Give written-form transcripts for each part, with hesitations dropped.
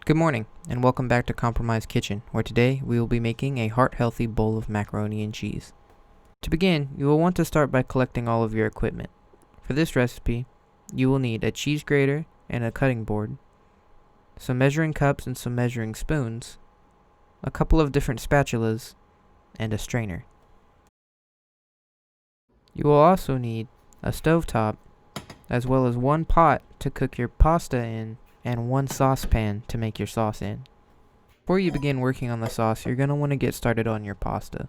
Good morning, and welcome back to Compromise Kitchen, where today we will be making a heart-healthy bowl of macaroni and cheese. To begin, you will want to start by collecting all of your equipment. For this recipe, you will need a cheese grater and a cutting board, some measuring cups and some measuring spoons, a couple of different spatulas, and a strainer. You will also need a stovetop, as well as one pot to cook your pasta in, and one saucepan to make your sauce in. Before you begin working on the sauce, you're going to want to get started on your pasta.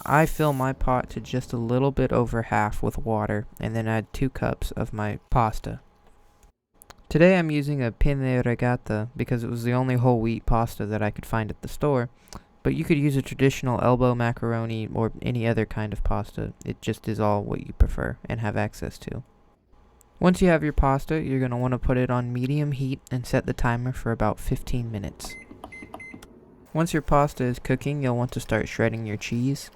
I fill my pot to just a little bit over half with water and then add 2 cups of my pasta. Today I'm using a penne regata because it was the only whole wheat pasta that I could find at the store, but you could use a traditional elbow macaroni or any other kind of pasta. It just is all what you prefer and have access to. Once you have your pasta, you're going to want to put it on medium heat and set the timer for about 15 minutes. Once your pasta is cooking, you'll want to start shredding your cheese.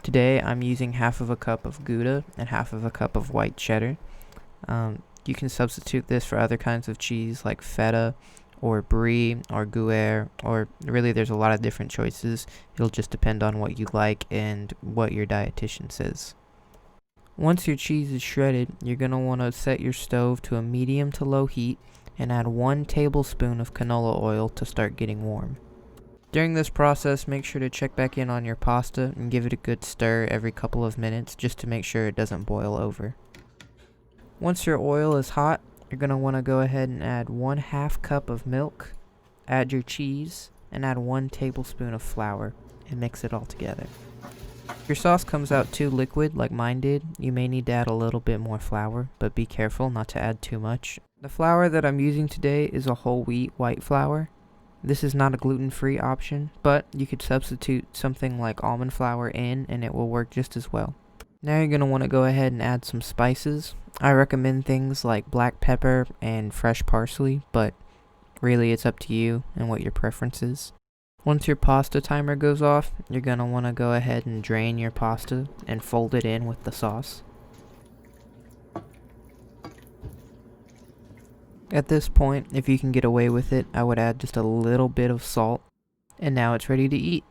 Today, I'm using half of a cup of gouda and half of a cup of white cheddar. You can substitute this for other kinds of cheese like feta or brie or gruyere, or really there's a lot of different choices. It'll just depend on what you like and what your dietitian says. Once your cheese is shredded, you're going to want to set your stove to a medium to low heat and add 1 tablespoon of canola oil to start getting warm. During this process, make sure to check back in on your pasta and give it a good stir every couple of minutes just to make sure it doesn't boil over. Once your oil is hot, you're going to want to go ahead and add 1/2 cup of milk, add your cheese, and add 1 tablespoon of flour and mix it all together. If your sauce comes out too liquid like mine did, you may need to add a little bit more flour, but be careful not to add too much. The flour that I'm using today is a whole wheat white flour. This is not a gluten-free option, but you could substitute something like almond flour in and it will work just as well. Now you're going to want to go ahead and add some spices. I recommend things like black pepper and fresh parsley, but really it's up to you and what your preference is. Once your pasta timer goes off, you're going to want to go ahead and drain your pasta and fold it in with the sauce. At this point, if you can get away with it, I would add just a little bit of salt, and now it's ready to eat.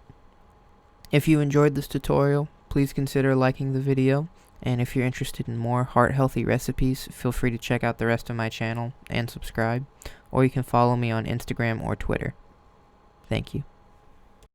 If you enjoyed this tutorial, please consider liking the video, and if you're interested in more heart-healthy recipes, feel free to check out the rest of my channel and subscribe, or you can follow me on Instagram or Twitter. Thank you.